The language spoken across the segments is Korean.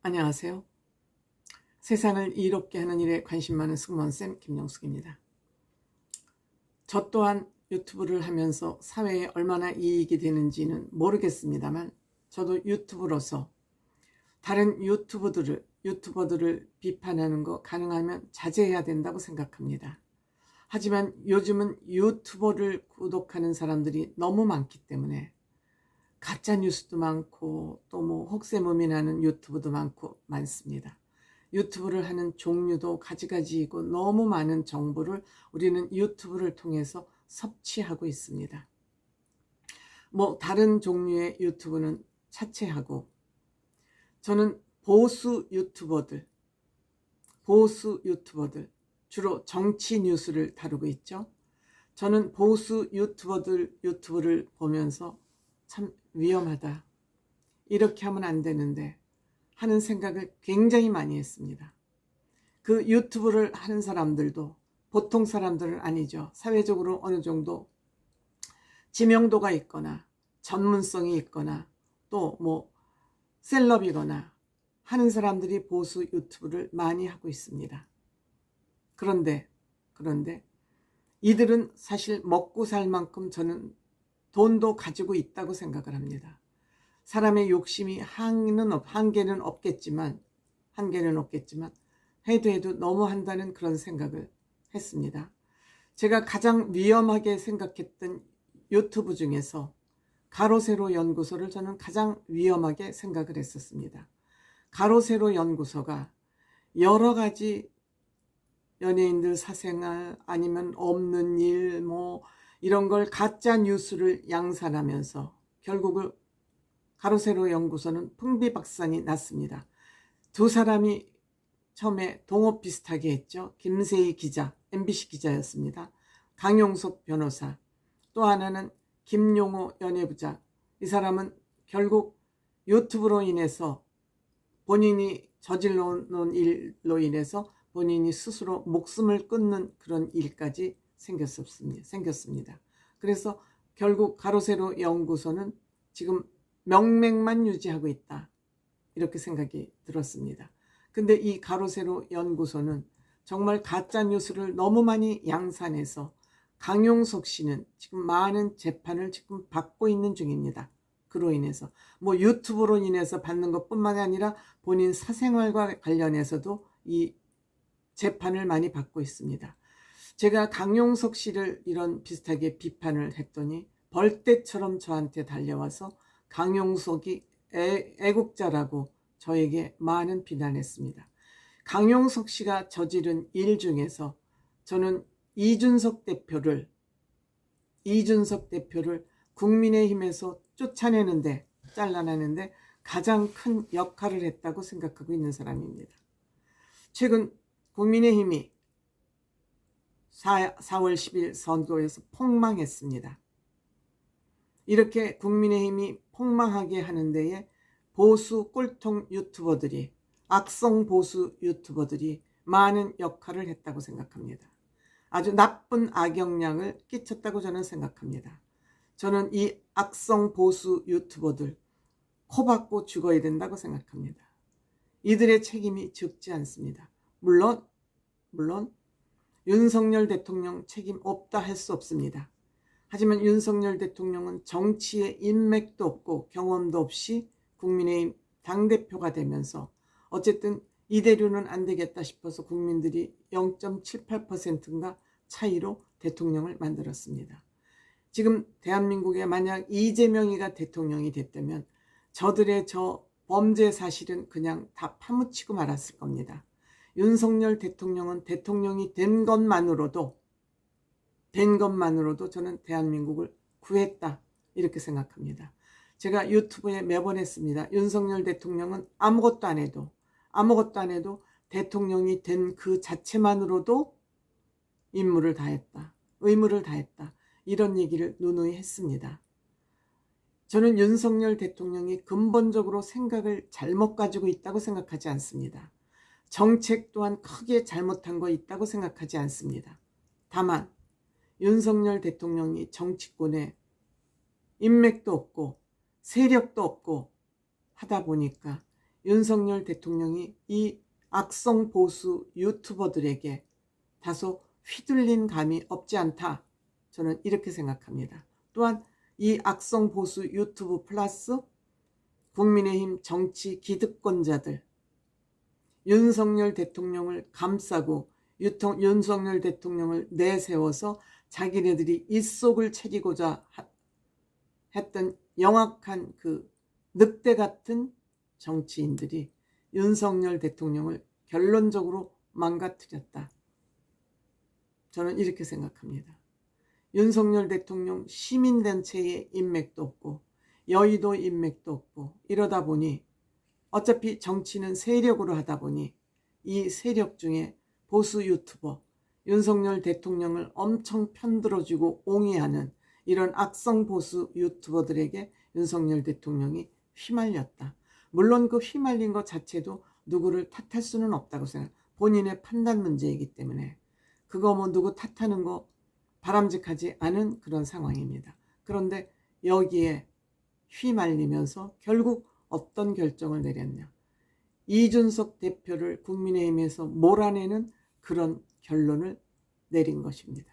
안녕하세요. 세상을 이롭게 하는 일에 관심 많은 승무원쌤 김영숙입니다. 저 또한 유튜브를 하면서 사회에 얼마나 이익이 되는지는 모르겠습니다만 저도 유튜브로서 다른 유튜버들을 비판하는 거 가능하면 자제해야 된다고 생각합니다. 하지만 요즘은 유튜버를 구독하는 사람들이 너무 많기 때문에 가짜 뉴스도 많고 또 뭐 혹세무민하는 유튜브도 많습니다. 유튜브를 하는 종류도 가지가지이고 너무 많은 정보를 우리는 유튜브를 통해서 섭취하고 있습니다. 뭐 다른 종류의 유튜브는 차치하고 저는 보수 유튜버들 주로 정치 뉴스를 다루고 있죠. 저는 보수 유튜브를 보면서 참 위험하다, 이렇게 하면 안 되는데 하는 생각을 굉장히 많이 했습니다. 그 유튜브를 하는 사람들도 보통 사람들은 아니죠. 사회적으로 어느 정도 지명도가 있거나 전문성이 있거나 또 뭐 셀럽이거나 하는 사람들이 보수 유튜브를 많이 하고 있습니다. 그런데 이들은 사실 먹고 살 만큼 저는 돈도 가지고 있다고 생각을 합니다. 사람의 욕심이 한계는 없겠지만 해도 너무한다는 그런 생각을 했습니다. 제가 가장 위험하게 생각했던 유튜브 중에서 가로세로 연구소를 저는 가장 위험하게 생각을 했었습니다. 가로세로 연구소가 여러 가지 연예인들 사생활 아니면 없는 일 뭐 이런 걸 가짜 뉴스를 양산하면서 결국은 가로세로 연구소는 풍비박산이 났습니다. 두 사람이 처음에 동업 비슷하게 했죠. 김세희 기자, MBC 기자였습니다. 강용석 변호사, 또 하나는 김용호 연예부장. 이 사람은 결국 유튜브로 인해서 본인이 저질러 놓은 일로 인해서 본인이 스스로 목숨을 끊는 그런 일까지 생겼습니다. 그래서 결국 가로세로 연구소는 지금 명맥만 유지하고 있다, 이렇게 생각이 들었습니다. 근데 이 가로세로 연구소는 정말 가짜 뉴스를 너무 많이 양산해서 강용석 씨는 지금 많은 재판을 지금 받고 있는 중입니다. 그로 인해서 뭐 유튜브로 인해서 받는 것뿐만 아니라 본인 사생활과 관련해서도 이 재판을 많이 받고 있습니다. 제가 강용석 씨를 이런 비슷하게 비판을 했더니 벌떼처럼 저한테 달려와서 강용석이 애국자라고 저에게 많은 비난했습니다. 강용석 씨가 저지른 일 중에서 저는 이준석 대표를 국민의힘에서 잘라내는데 가장 큰 역할을 했다고 생각하고 있는 사람입니다. 최근 국민의힘이 4월 10일 선거에서 폭망했습니다. 이렇게 국민의힘이 폭망하게 하는 데에 보수 꼴통 유튜버들이, 악성 보수 유튜버들이 많은 역할을 했다고 생각합니다. 아주 나쁜 악영향을 끼쳤다고 저는 생각합니다. 저는 이 악성 보수 유튜버들 코박고 죽어야 된다고 생각합니다. 이들의 책임이 적지 않습니다. 물론 윤석열 대통령 책임 없다 할 수 없습니다. 하지만 윤석열 대통령은 정치에 인맥도 없고 경험도 없이 국민의힘 당대표가 되면서 어쨌든 이대로는 안 되겠다 싶어서 국민들이 0.78%인가 차이로 대통령을 만들었습니다. 지금 대한민국에 만약 이재명이가 대통령이 됐다면 저들의 저 범죄 사실은 그냥 다 파묻히고 말았을 겁니다. 윤석열 대통령은 대통령이 된 것만으로도 저는 대한민국을 구했다, 이렇게 생각합니다. 제가 유튜브에 매번 했습니다. 윤석열 대통령은 아무것도 안 해도 대통령이 된 그 자체만으로도 임무를 다했다, 의무를 다했다, 이런 얘기를 누누이 했습니다. 저는 윤석열 대통령이 근본적으로 생각을 잘못 가지고 있다고 생각하지 않습니다. 정책 또한 크게 잘못한 거 있다고 생각하지 않습니다. 다만 윤석열 대통령이 정치권에 인맥도 없고 세력도 없고 하다 보니까 윤석열 대통령이 이 악성 보수 유튜버들에게 다소 휘둘린 감이 없지 않다. 저는 이렇게 생각합니다. 또한 이 악성 보수 유튜브 플러스 국민의힘 정치 기득권자들, 윤석열 대통령을 감싸고 윤석열 대통령을 내세워서 자기네들이 입속을 채기고자 했던 영악한 그 늑대 같은 정치인들이 윤석열 대통령을 결론적으로 망가뜨렸다. 저는 이렇게 생각합니다. 윤석열 대통령 시민단체의 인맥도 없고 여의도 인맥도 없고 이러다 보니 어차피 정치는 세력으로 하다 보니 이 세력 중에 보수 유튜버 윤석열 대통령을 엄청 편들어주고 옹이하는 이런 악성 보수 유튜버들에게 윤석열 대통령이 휘말렸다. 물론 그 휘말린 것 자체도 누구를 탓할 수는 없다고 생각해요. 본인의 판단 문제이기 때문에 그거 뭐 누구 탓하는 거 바람직하지 않은 그런 상황입니다. 그런데 여기에 휘말리면서 결국 어떤 결정을 내렸냐. 이준석 대표를 국민의힘에서 몰아내는 그런 결론을 내린 것입니다.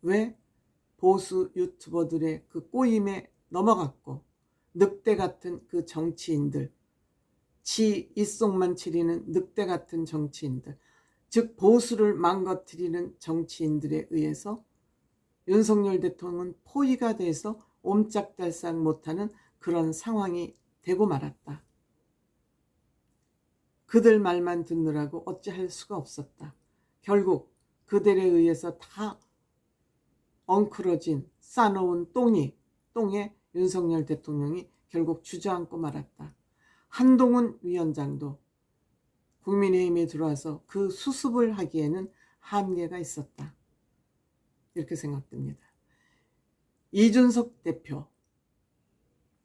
왜? 보수 유튜버들의 그 꼬임에 넘어갔고 늑대 같은 그 정치인들, 지 입속만 치리는 늑대 같은 정치인들, 즉 보수를 망가뜨리는 정치인들에 의해서 윤석열 대통령은 포위가 돼서 옴짝달싹 못하는 그런 상황이 되고 말았다. 그들 말만 듣느라고 어찌할 수가 없었다. 결국 그들에 의해서 다 엉클어진 싸놓은 똥에 윤석열 대통령이 결국 주저앉고 말았다. 한동훈 위원장도 국민의힘에 들어와서 그 수습을 하기에는 한계가 있었다. 이렇게 생각됩니다. 이준석 대표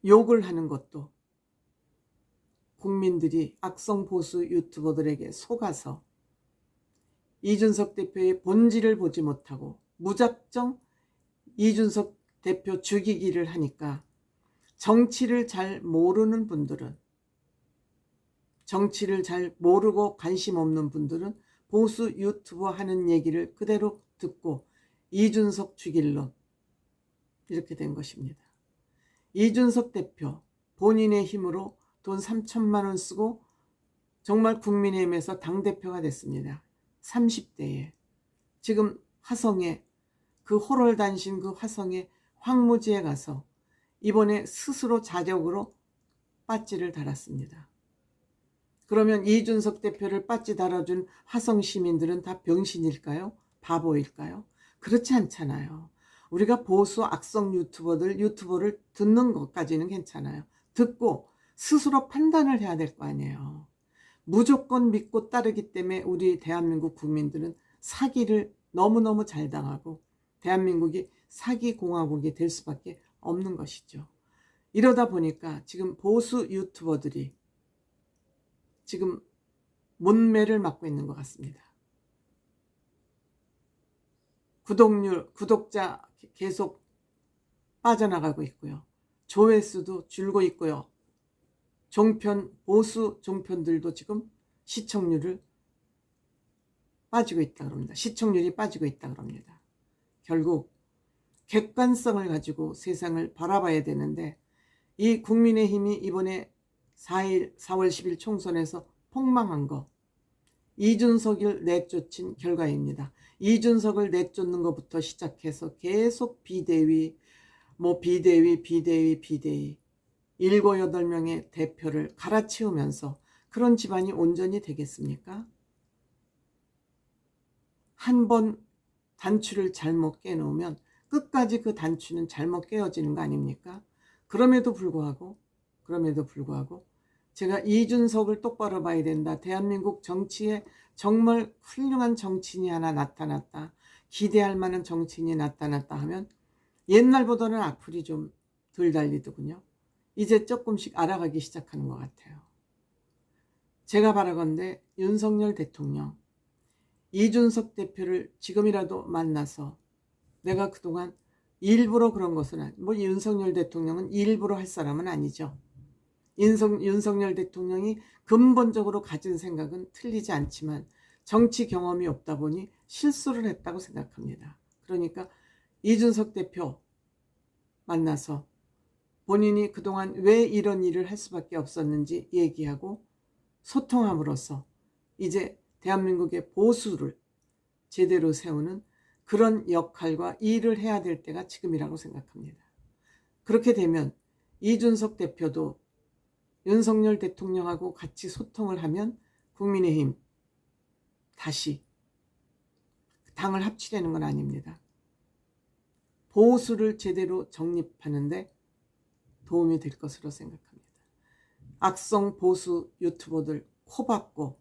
욕을 하는 것도 국민들이 악성 보수 유튜버들에게 속아서 이준석 대표의 본질을 보지 못하고 무작정 이준석 대표 죽이기를 하니까 정치를 잘 모르는 분들은, 정치를 잘 모르고 관심 없는 분들은 보수 유튜버 하는 얘기를 그대로 듣고 이준석 죽일론 이렇게 된 것입니다. 이준석 대표 본인의 힘으로 돈 3천만 원 쓰고 정말 국민의힘에서 당대표가 됐습니다. 30대에. 지금 화성에 그 호롤단신 그 화성에 황무지에 가서 이번에 스스로 자력으로 빠찌를 달았습니다. 그러면 이준석 대표를 빠찌 달아준 화성 시민들은 다 병신일까요? 바보일까요? 그렇지 않잖아요. 우리가 보수 악성 유튜버를 듣는 것까지는 괜찮아요. 듣고 스스로 판단을 해야 될 거 아니에요. 무조건 믿고 따르기 때문에 우리 대한민국 국민들은 사기를 너무너무 잘 당하고 대한민국이 사기공화국이 될 수밖에 없는 것이죠. 이러다 보니까 지금 보수 유튜버들이 지금 문매를 맞고 있는 것 같습니다. 구독자 계속 빠져나가고 있고요. 조회수도 줄고 있고요. 보수 종편들도 지금 시청률이 빠지고 있다 그럽니다. 결국 객관성을 가지고 세상을 바라봐야 되는데 이 국민의힘이 이번에 4월 10일 총선에서 폭망한 거 이준석을 내쫓은 결과입니다. 이준석을 내쫓는 것부터 시작해서 계속 비대위 7, 8명의 대표를 갈아치우면서 그런 집안이 온전히 되겠습니까? 한 번 단추를 잘못 깨놓으면 끝까지 그 단추는 잘못 깨어지는 거 아닙니까? 그럼에도 불구하고 제가 이준석을 똑바로 봐야 된다. 대한민국 정치에 정말 훌륭한 정치인이 하나 나타났다. 기대할 만한 정치인이 나타났다 하면 옛날보다는 악플이 좀 덜 달리더군요. 이제 조금씩 알아가기 시작하는 것 같아요. 제가 바라건대 윤석열 대통령, 이준석 대표를 지금이라도 만나서 내가 그동안 일부러 그런 것은 윤석열 대통령은 일부러 할 사람은 아니죠. 윤석열 대통령이 근본적으로 가진 생각은 틀리지 않지만 정치 경험이 없다 보니 실수를 했다고 생각합니다. 그러니까 이준석 대표 만나서 본인이 그동안 왜 이런 일을 할 수밖에 없었는지 얘기하고 소통함으로써 이제 대한민국의 보수를 제대로 세우는 그런 역할과 일을 해야 될 때가 지금이라고 생각합니다. 그렇게 되면 이준석 대표도 윤석열 대통령하고 같이 소통을 하면 국민의힘 다시 당을 합치려는 건 아닙니다. 보수를 제대로 정립하는데 도움이 될 것으로 생각합니다. 악성 보수 유튜버들 코박고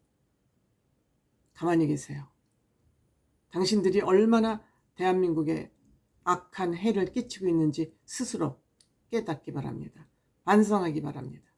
가만히 계세요. 당신들이 얼마나 대한민국에 악한 해를 끼치고 있는지 스스로 깨닫기 바랍니다. 반성하기 바랍니다.